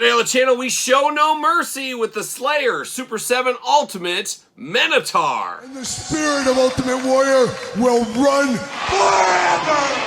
Today on the channel, we show no mercy with the Slayer Super 7 Ultimate Minotaur. And the spirit of Ultimate Warrior will run forever!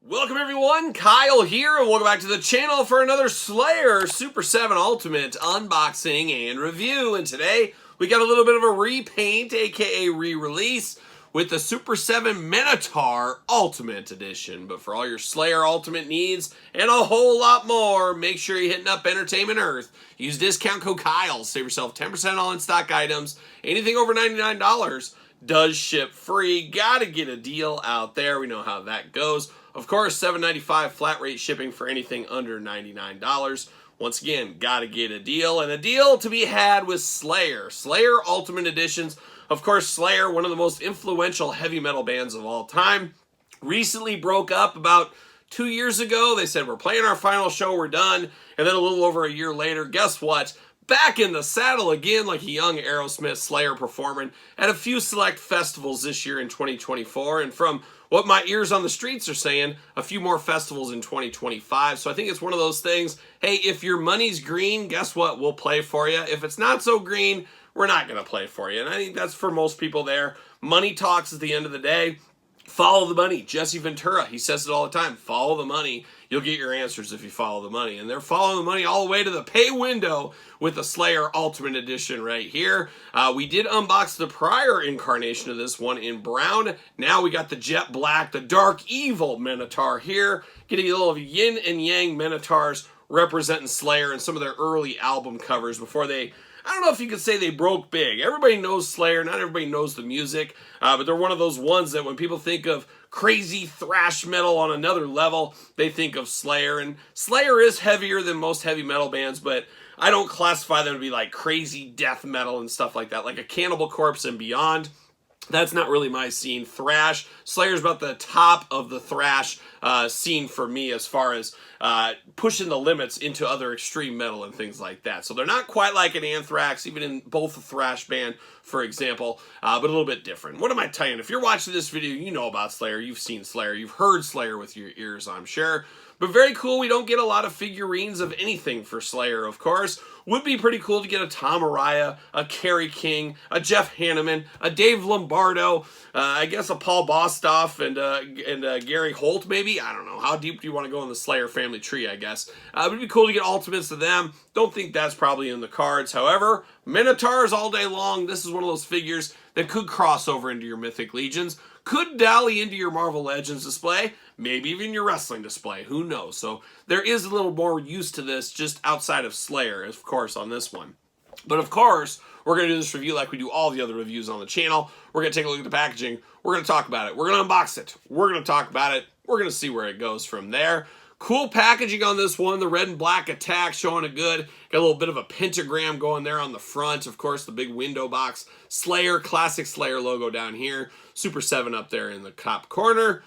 Welcome everyone, Kyle here, and welcome back to the channel for another Slayer Super 7 Ultimate unboxing and review. And today, we got a little bit of a repaint, aka re-release, with the Super 7 Minotaur Ultimate Edition. But for all your Slayer Ultimate needs, and a whole lot more, make sure you're hitting up Entertainment Earth. Use discount code Kyle, save yourself 10% on in-stock items. Anything over $99 does ship free. Gotta get a deal out there, we know how that goes. Of course, $7.95 flat rate shipping for anything under $99. Once again, gotta get a deal, and a deal to be had with Slayer. Slayer Ultimate Editions. Of course, Slayer, one of the most influential heavy metal bands of all time, recently broke up about 2 years ago. They said, we're playing our final show, we're done. And then a little over a year later, guess what? Back in the saddle again like a young Aerosmith Slayer performing at a few select festivals this year in 2024. And from what my ears on the streets are saying, a few more festivals in 2025. So I think it's one of those things, hey, if your money's green, guess what? We'll play for you. If it's not so green, we're not going to play for you. And I think that's for most people there. Money talks at the end of the day. Follow the money. Jesse Ventura, he says it all the time. Follow the money. You'll get your answers if you follow the money. And they're following the money all the way to the pay window with the Slayer Ultimate Edition right here. We did unbox the prior incarnation of this one in brown. Now we got the jet black, the dark evil Minotaur here. Getting a little yin and yang Minotaurs representing Slayer and some of their early album covers before they, I don't know if you could say they broke big. Everybody knows Slayer, not everybody knows the music, but they're one of those ones that when people think of crazy thrash metal on another level, they think of Slayer. And Slayer is heavier than most heavy metal bands, but I don't classify them to be like crazy death metal and stuff like that, like a Cannibal Corpse and beyond. That's not really my scene. Thrash, Slayer's about the top of the thrash scene for me as far as pushing the limits into other extreme metal and things like that. So they're not quite like an Anthrax, even in both a thrash band, for example, but a little bit different. What am I telling you? If you're watching this video, you know about Slayer, you've seen Slayer, you've heard Slayer with your ears, I'm sure. But very cool, we don't get a lot of figurines of anything for Slayer, of course. Would be pretty cool to get a Tom Araya, a Kerry King, a Jeff Hanneman, a Dave Lombardo, I guess a Paul Bostoff, and Gary Holt, maybe? I don't know. How deep do you want to go in the Slayer family tree, I guess? It would be cool to get ultimates of them. Don't think that's probably in the cards. However, Minotaurs all day long. This is one of those figures that could cross over into your Mythic Legions, could dally into your Marvel Legends display, maybe even your wrestling display, who knows? So there is a little more use to this just outside of Slayer, of course, on this one. But of course, we're going to do this review like we do all the other reviews on the channel. We're going to take a look at the packaging. We're going to talk about it. We're going to unbox it. We're going to talk about it. We're going to see where it goes from there. Cool packaging on this one. The red and black attack showing it good. Got a little bit of a pentagram going there on the front. Of course, the big window box. Slayer, classic Slayer logo down here. Super 7 up there in the top corner.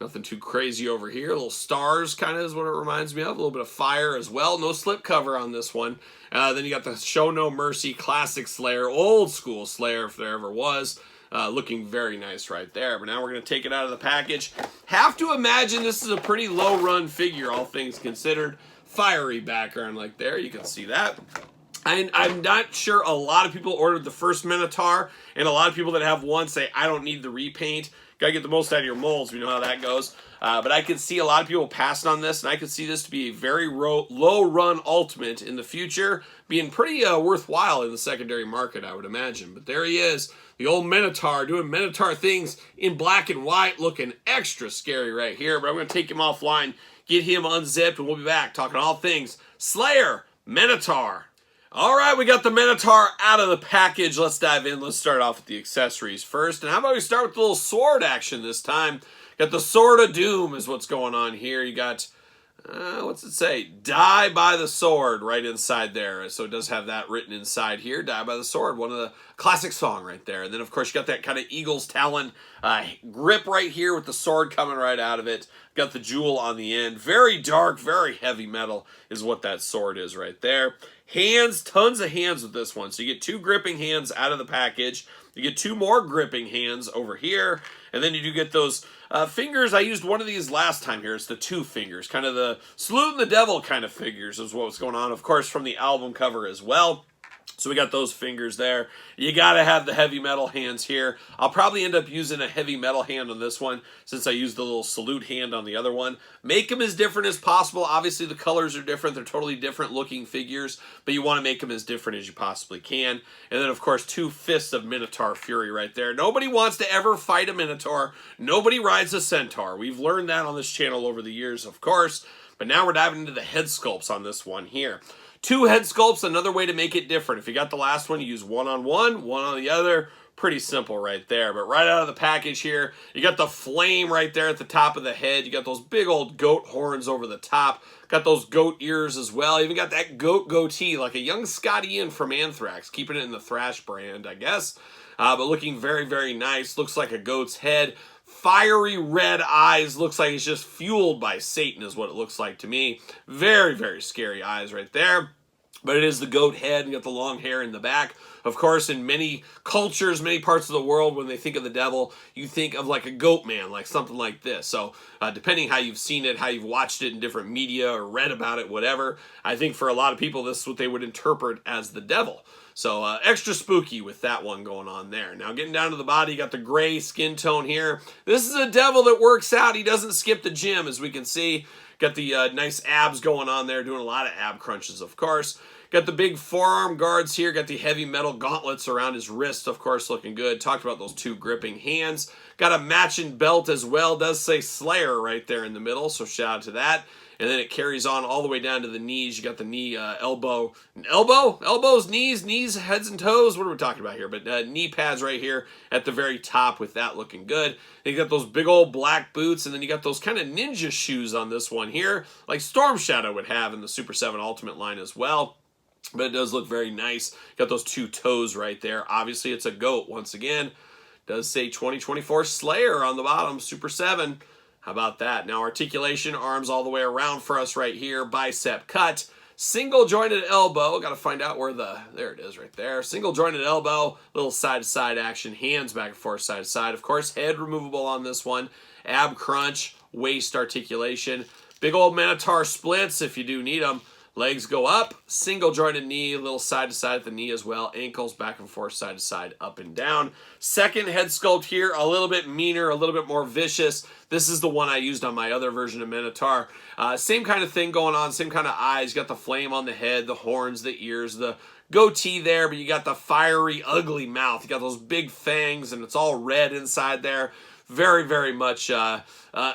Nothing too crazy over here. Little stars kind of is what it reminds me of. A little bit of fire as well. No slip cover on this one. Then you got the Show No Mercy classic Slayer. Old school Slayer if there ever was. Looking very nice right there. But now we're going to take it out of the package. Have to imagine this is a pretty low run figure, all things considered. Fiery background like there. You can see that. I'm not sure a lot of people ordered the first Minotaur, and a lot of people that have one say, I don't need the repaint. Gotta get the most out of your molds. We know how that goes. But I could see a lot of people passing on this, and I could see this to be a very low-run ultimate in the future, being pretty worthwhile in the secondary market, I would imagine. But there he is, the old Minotaur, doing Minotaur things in black and white, looking extra scary right here. But I'm going to take him offline, get him unzipped, and we'll be back talking all things Slayer Minotaur. All right, we got the Minotaur out of the package. Let's dive in. Let's start off with the accessories first. And how about we start with the little sword action this time? Got the Sword of Doom is what's going on here. You got What's it say? Die by the sword right inside there. So it does have that written inside here. Die by the sword. One of the classic song right there. And then, of course, you got that kind of eagle's talon grip right here with the sword coming right out of it. Got the jewel on the end. Very dark, very heavy metal is what that sword is right there. Hands, tons of hands with this one. So you get 2 gripping hands out of the package. You get 2 more gripping hands over here. And then you do get those fingers. I used one of these last time here. It's the 2 fingers. Kind of the Salute and the Devil kind of figures is what's going on. Of course, from the album cover as well. So we got those fingers there. You got to have the heavy metal hands here. I'll probably end up using a heavy metal hand on this one since I used the little salute hand on the other one. Make them as different as possible. Obviously, the colors are different. They're totally different looking figures, but you want to make them as different as you possibly can. And then, of course, 2 fists of Minotaur Fury right there. Nobody wants to ever fight a Minotaur. Nobody rides a Centaur. We've learned that on this channel over the years, of course. But now we're diving into the head sculpts on this one here. 2 head sculpts, another way to make it different. If you got the last one, you use one on one, one on the other. Pretty simple right there. But right out of the package here, you got the flame right there at the top of the head. You got those big old goat horns over the top. Got those goat ears as well. Even got that goat goatee like a young Scott Ian from Anthrax. Keeping it in the Thrash brand, I guess. But looking very, very nice. Looks like a goat's head. Fiery red eyes. Looks like it's just fueled by Satan is what it looks like to me. Very, very scary eyes right there. But it is the goat head and got the long hair in the back. Of course, in many cultures, many parts of the world, when they think of the devil, you think of like a goat man, like something like this. So depending how you've seen it, how you've watched it in different media or read about it, whatever, I think for a lot of people, this is what they would interpret as the devil. So extra spooky with that one going on there. Now getting down to the body, you got the gray skin tone here. This is a devil that works out. He doesn't skip the gym, as we can see. Got the nice abs going on there, doing a lot of ab crunches, of course. Got the big forearm guards here. Got the heavy metal gauntlets around his wrist, of course, looking good. Talked about those 2 gripping hands. Got a matching belt as well. Does say Slayer right there in the middle, so shout out to that. And then it carries on all the way down to the knees. You got the knee, elbows, knees, heads and toes. What are we talking about here? But knee pads right here at the very top with that looking good. And you got those big old black boots, and then you got those kind of ninja shoes on this one here, like Storm Shadow would have in the Super 7 Ultimate line as well. But it does look very nice. Got those 2 toes right there. Obviously, it's a goat once again. Does say 2024 Slayer on the bottom, Super 7. How about that? Now articulation, arms all the way around for us right here. Bicep cut. Single jointed elbow. Got to find out where there it is right there. Single jointed elbow. Little side to side action. Hands back and forth side to side. Of course, head removable on this one. Ab crunch. Waist articulation. Big old Minotaur splits if you do need them. Legs go up, single jointed knee, a little side to side at the knee as well. Ankles back and forth, side to side, up and down. Second head sculpt here, a little bit meaner, a little bit more vicious. This is the one I used on my other version of Minotaur. Same kind of thing going on, same kind of eyes. You got the flame on the head, the horns, the ears, the goatee there, but you got the fiery, ugly mouth. You got those big fangs, and it's all red inside there. Very, very much an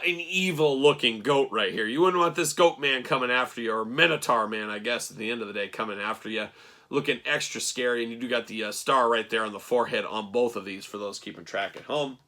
evil-looking goat right here. You wouldn't want this goat man coming after you, or Minotaur man, I guess, at the end of the day, coming after you. Looking extra scary, and you do got the star right there on the forehead on both of these for those keeping track at home.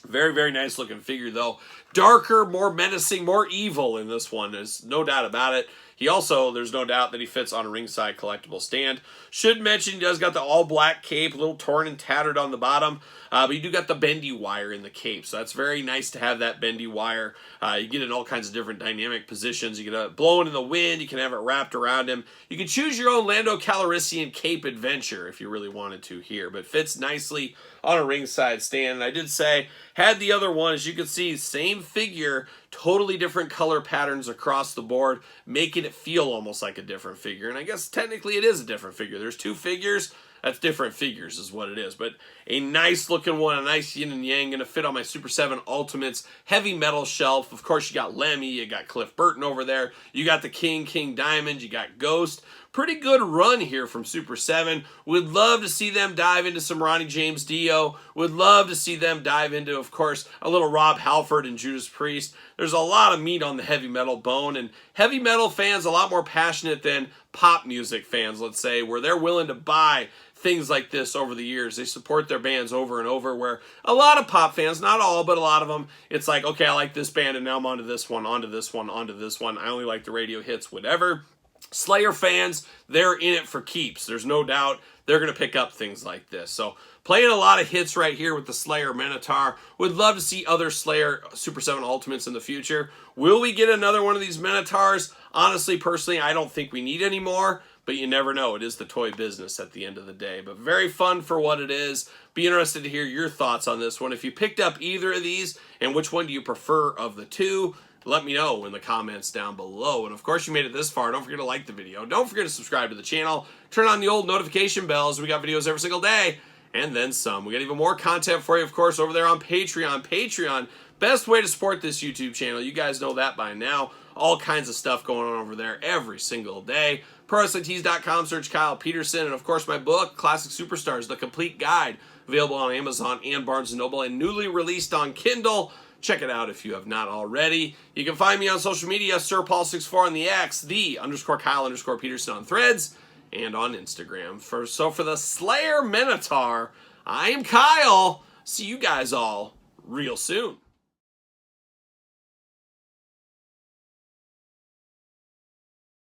Very, very nice looking figure, though. Darker, more menacing, more evil in this one. There's no doubt about it. He also, there's no doubt that he fits on a ringside collectible stand. Should mention he does got the all-black cape, a little torn and tattered on the bottom. But you do got the bendy wire in the cape, so that's very nice to have that bendy wire. You get it in all kinds of different dynamic positions. You get it blowing in the wind. You can have it wrapped around him. You can choose your own Lando Calrissian cape adventure if you really wanted to here, but fits nicely on a ringside stand. And I did say, had the other one, as you can see, same figure, totally different color patterns across the board, making it feel almost like a different figure. And I guess technically it is a different figure. There's 2 figures. That's different figures is what it is. But a nice looking one, a nice yin and yang, going to fit on my Super 7 Ultimates heavy metal shelf. Of course, you got Lemmy, you got Cliff Burton over there. You got the King Diamond, you got Ghost. Pretty good run here from Super 7. Would love to see them dive into some Ronnie James Dio. Would love to see them dive into, of course, a little Rob Halford and Judas Priest. There's a lot of meat on the heavy metal bone, and heavy metal fans a lot more passionate than pop music fans, let's say, where they're willing to buy things like this over the years. They support their bands over and over, where a lot of pop fans, not all, but a lot of them, it's like, okay, I like this band and now I'm onto this one, onto this one, onto this one. I only like the radio hits, whatever. Slayer fans, they're in it for keeps. There's no doubt they're going to pick up things like this. So playing a lot of hits right here with the Slayer Minotaur. Would love to see other Slayer Super 7 Ultimates in the future. Will we get another one of these Minotaurs? Honestly, personally, I don't think we need any more, but you never know. It is the toy business at the end of the day. But very fun for what it is. Be interested to hear your thoughts on this one. If you picked up either of these, and which one do you prefer of the two, let me know in the comments down below. And of course, you made it this far. Don't forget to like the video. Don't forget to subscribe to the channel. Turn on the old notification bells. We got videos every single day, and then some. We got even more content for you, of course, over there on Patreon. Patreon, best way to support this YouTube channel. You guys know that by now. All kinds of stuff going on over there every single day. ProWrestlingTees.com, search Kyle Peterson. And of course, my book, Classic Superstars, The Complete Guide, available on Amazon and Barnes & Noble, and newly released on Kindle. Check it out if you have not already. You can find me on social media, SirPaul64 on the X, _Kyle_Peterson on Threads, and on Instagram. So for the Slayer Minotaur, I am Kyle. See you guys all real soon.